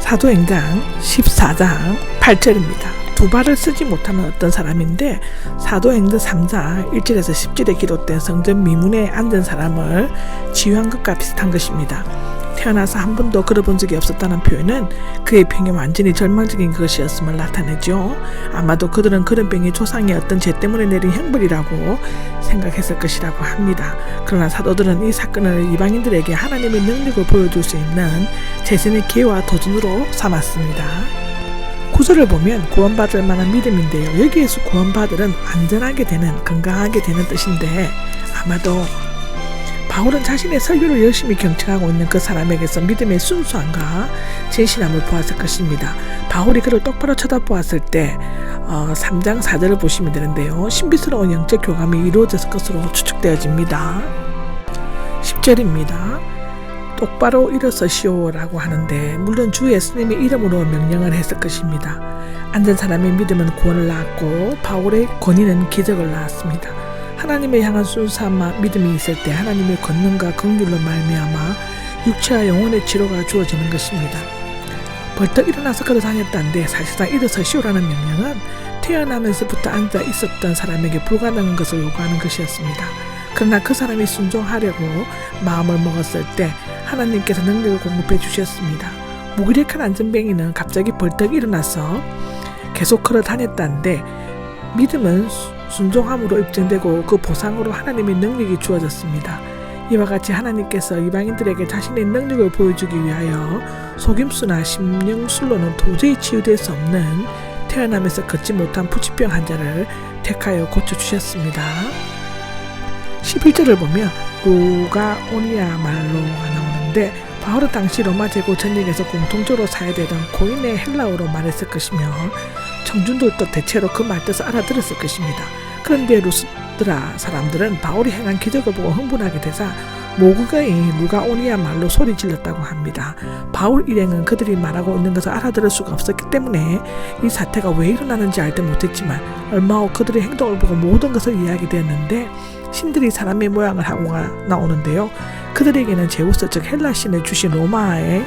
사도행전 14장 8절입니다. 두 발을 쓰지 못하는 어떤 사람인데 사도행전 3장 1절에서 10절에 기록된 성전 미문에 앉은 사람을 치유한 것과 비슷한 것입니다. 태어나서 한 번도 걸어본 적이 없었다는 표현은 그의 병이 완전히 절망적인 것이었음을 나타내죠. 아마도 그들은 그런 병이 조상의 어떤 죄 때문에 내린 형벌이라고 생각했을 것이라고 합니다. 그러나 사도들은 이 사건을 이방인들에게 하나님의 능력을 보여줄 수 있는 재선의 기회와 도전으로 삼았습니다. 구절을 보면 구원받을 만한 믿음인데요. 여기에서 구원받으는 안전하게 되는, 건강하게 되는 뜻인데 아마도 바울은 자신의 설교를 열심히 경청하고 있는 그 사람에게서 믿음의 순수함과 진실함을 보았을 것입니다. 바울이 그를 똑바로 쳐다보았을 때 3장 4절을 보시면 되는데요. 신비스러운 영적 교감이 이루어졌을 것으로 추측되어집니다. 10절입니다. 똑바로 일어서시오 라고 하는데 물론 주 예수님의 이름으로 명령을 했을 것입니다. 앉은 사람의 믿음은 구원을 낳았고 바울의 권위는 기적을 낳았습니다. 하나님을 향한 순수함과 믿음이 있을 때 하나님의 권능과 긍휼로 말미암아 육체와 영혼의 치료가 주어지는 것입니다. 벌떡 일어나서 걸어 다녔다는데 사실상 일어서시오라는 명령은 태어나면서부터 앉아 있었던 사람에게 불가능한 것을 요구하는 것이었습니다. 그러나 그 사람이 순종하려고 마음을 먹었을 때 하나님께서 능력을 공급해 주셨습니다. 무기력한 안전뱅이는 갑자기 벌떡 일어나서 계속 걸어 다녔다는데 믿음은 순종함으로 입증되고 그 보상으로 하나님의 능력이 주어졌습니다. 이와 같이 하나님께서 이방인들에게 자신의 능력을 보여주기 위하여 속임수나 심령술로는 도저히 치유될 수 없는 태어나면서 걷지 못한 부치병 환자를 택하여 고쳐주셨습니다. 11절을 보면 루가오니아 말로가 나오는데 바울은 당시 로마 제국 전역에서 공통적으로 사용되던 고인의 헬라어로 말했을 것이며 청중들도 대체로 그 말뜻을 알아들었을 것입니다. 그런데 루스드라 사람들은 바울이 행한 기적을 보고 흥분하게 되자 모국어인 루가오니아 말로 소리 질렀다고 합니다. 바울 일행은 그들이 말하고 있는 것을 알아들을 수가 없었기 때문에 이 사태가 왜 일어나는지 알지 못했지만 얼마 후 그들의 행동을 보고 모든 것을 이해하게 되었는데 신들이 사람의 모양을 하고 나오는데요. 그들에게는 제우스 즉 헬라 신을 주신 로마의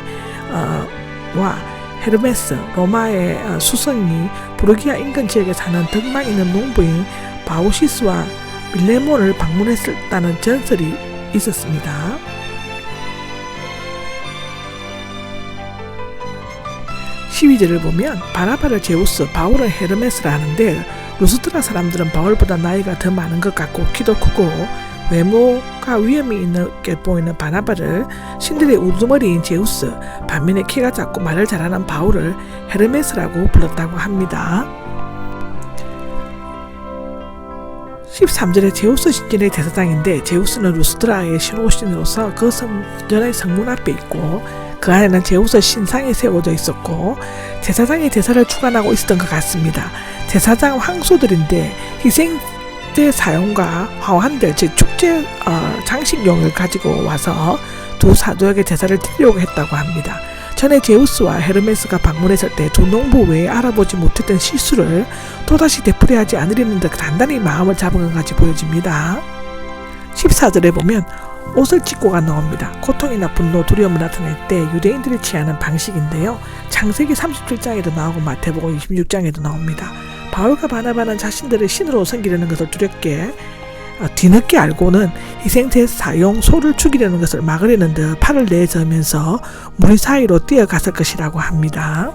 와 헤르메스 로마의 수성이 부르기아 인근 지역에 사는 덕망 있는 농부인 바우시스와 밀레몬을 방문했다는 전설이 있었습니다. 12절을 보면 바나바를 제우스, 바울은 헤르메스라 하는데 루스드라 사람들은 바울보다 나이가 더 많은 것 같고 키도 크고 외모가 위험이 있게 보이는 바나바를 신들의 우두머리인 제우스, 반면에 키가 작고 말을 잘하는 바울을 헤르메스라고 불렀다고 합니다. 13절에 제우스 신전의 제사장인데 제우스는 루스드라의 신호신으로서 그 성전의 성문 앞에 있고 그 안에는 제우스 신상이 세워져 있었고 제사장이 제사를 주관하고 있었던 것 같습니다. 제사장 황소들인데 희생제 사용과 화환들 즉 축제 장식용을 가지고 와서 두 사도에게 제사를 드리려고 했다고 합니다. 전에 제우스와 헤르메스가 방문했을 때 두 농부 외에 알아보지 못했던 실수를 또다시 되풀이하지 않으려는 듯 단단히 마음을 잡은 것 같이 보여집니다. 14절에 보면 옷을 찢고가 나옵니다. 고통이나 분노, 두려움을 나타낼 때 유대인들이 취하는 방식인데요. 창세기 37장에도 나오고 마태복음 26장에도 나옵니다. 바울과 바나바는 자신들을 신으로 섬기려는 것을 두렵게 뒤늦게 알고는 희생제 사용 소를 죽이려는 것을 막으려는 듯 팔을 내저으면서 무리 사이로 뛰어갔을 것이라고 합니다.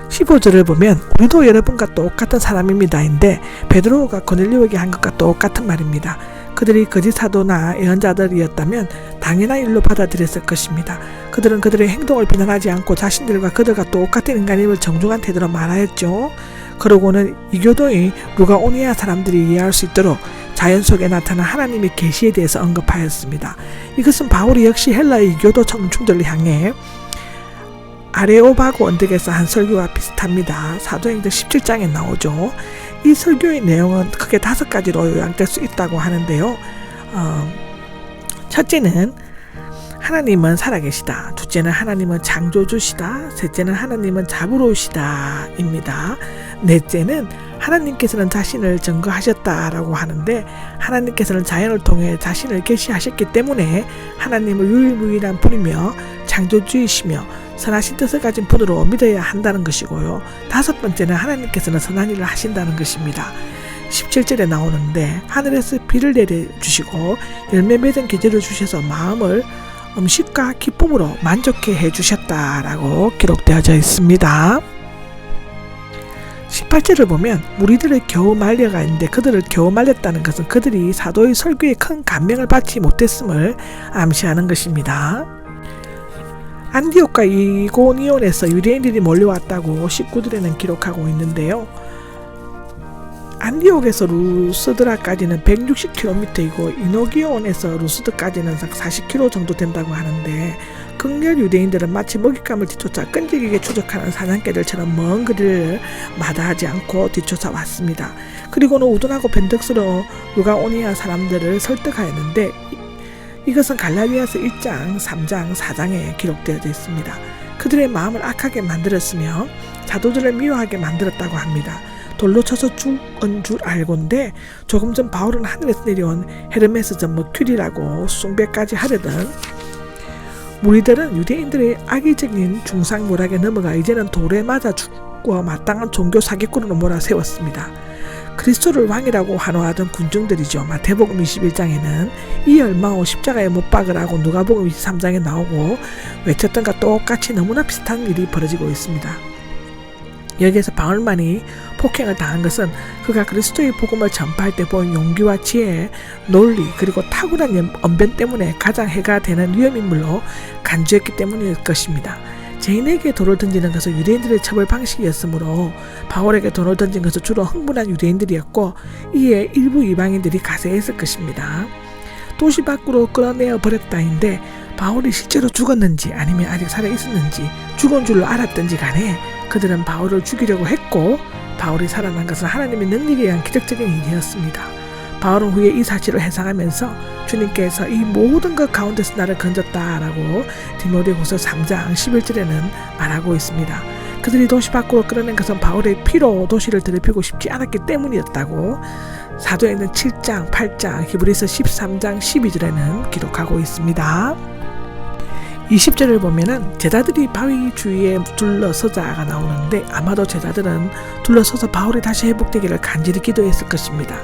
15절을 보면 우리도 여러분과 똑같은 사람입니다인데 베드로가 고넬료에게 한 것과 똑같은 말입니다. 그들이 거짓 사도나 예언자들이었다면 당연한 일로 받아들였을 것입니다. 그들은 그들의 행동을 비난하지 않고 자신들과 그들과 똑같은 인간임을 정중한 태도로 말하였죠. 그러고는 이교도인 루가오니아 사람들이 이해할 수 있도록 자연 속에 나타난 하나님의 계시에 대해서 언급하였습니다. 이것은 바울이 역시 헬라의 이교도 청중들을 향해 아레오바고 언덕에서 한 설교와 비슷합니다. 사도행전 17장에 나오죠. 이 설교의 내용은 크게 5가지로 요약될 수 있다고 하는데요. 첫째는 하나님은 살아계시다. 둘째는 하나님은 창조주시다. 셋째는 하나님은 자비로우시다 입니다. 넷째는 하나님께서는 자신을 증거하셨다라고 하는데 하나님께서는 자연을 통해 자신을 계시하셨기 때문에 하나님을 유일무이한 분이며 창조주이시며 선하신 뜻을 가진 분으로 믿어야 한다는 것이고요. 5번째는 하나님께서는 선한 일을 하신다는 것입니다. 17절에 나오는데 하늘에서 비를 내려주시고 열매 맺은 계절을 주셔서 마음을 음식과 기쁨으로 만족해 해주셨다라고 기록되어져 있습니다. 18절을 보면 무리들을 겨우 말려가 있는데 그들을 겨우 말렸다는 것은 그들이 사도의 설교에 큰 감명을 받지 못했음을 암시하는 것입니다. 안디옥과 이고니온에서 유대인들이 몰려왔다고 19절에는 기록하고 있는데요. 안디옥에서 루스드라까지는 160km이고 이노기온에서 루스드까지는 40km 정도 된다고 하는데 극렬 유대인들은 마치 먹잇감을 뒤쫓아 끈질기게 추적하는 사냥개들처럼 먼 거리를 마다하지 않고 뒤쫓아 왔습니다. 그리고는 우둔하고 변덕스러운 루가오니아 사람들을 설득하였는데 이것은 갈라디아서 1장, 3장, 4장에 기록되어 있습니다. 그들의 마음을 악하게 만들었으며 사도들을 미워하게 만들었다고 합니다. 돌로 쳐서 죽은 줄 알고인데 조금 전 바울은 하늘에서 내려온 헤르메스 전 머큐리라고 숭배까지 하려던 무리들은 유대인들의 악의적인 중상모략에 넘어가 이제는 돌에 맞아 죽고 마땅한 종교 사기꾼으로 몰아세웠습니다. 그리스도를 왕이라고 환호하던 군중들이죠. 마태복음 21장에는 이 얼마오 십자가에 못 박으라고 누가복음 23장에 나오고 외쳤던가 똑같이 너무나 비슷한 일이 벌어지고 있습니다. 여기에서 바울만이 폭행을 당한 것은 그가 그리스도의 복음을 전파할 때 보인 용기와 지혜, 논리 그리고 탁월한 언변 때문에 가장 해가 되는 위험인물로 간주했기 때문일 것입니다. 죄인에게 돌을 던지는 것은 유대인들의 처벌 방식이었으므로 바울에게 돌을 던진 것은 주로 흥분한 유대인들이었고 이에 일부 이방인들이 가세했을 것입니다. 도시 밖으로 끌어내어 버렸다인데 바울이 실제로 죽었는지 아니면 아직 살아있었는지 죽은 줄로 알았던지 간에 그들은 바울을 죽이려고 했고 바울이 살아난 것은 하나님의 능력에 의한 기적적인 일이었습니다. 바울은 후에 이 사실을 해상하면서 주님께서 이 모든 것 가운데서 나를 건졌다라고 디모데후서 3장 11절에는 말하고 있습니다. 그들이 도시 밖으로 끌어낸 것은 바울의 피로 도시를 더럽히고 싶지 않았기 때문이었다고 사도행전 7장, 8장, 히브리서 13장 12절에는 기록하고 있습니다. 20절을 보면은 제자들이 바위 주위에 둘러서자가 나오는데 아마도 제자들은 둘러서서 바울이 다시 회복되기를 간절히 기도했을 것입니다.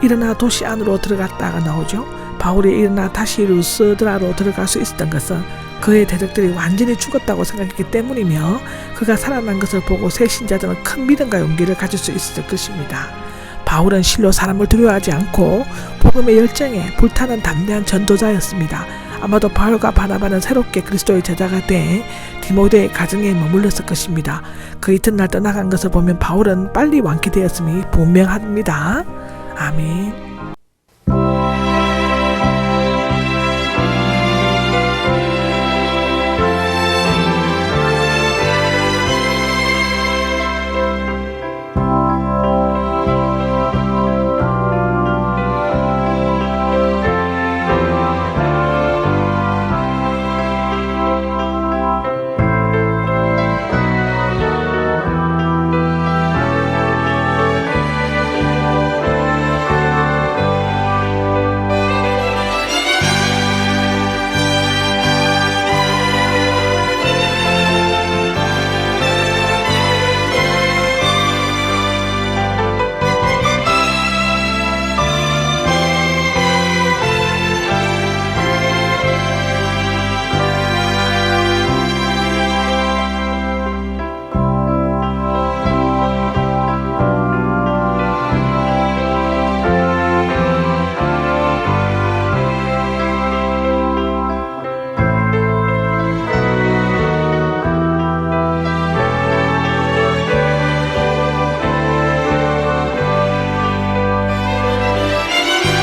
일어나 도시 안으로 들어갔다가 나오죠. 바울이 일어나 다시 루스드라로 들어갈 수 있었던 것은 그의 대적들이 완전히 죽었다고 생각했기 때문이며 그가 살아난 것을 보고 새 신자들은 큰 믿음과 용기를 가질 수 있었을 것입니다. 바울은 실로 사람을 두려워하지 않고 복음의 열정에 불타는 담대한 전도자였습니다. 아마도 바울과 바나바는 새롭게 그리스도의 제자가 돼 디모데의 가정에 머물렀을 것입니다. 그 이튿날 떠나간 것을 보면 바울은 빨리 완쾌되었음이 분명합니다. 아멘.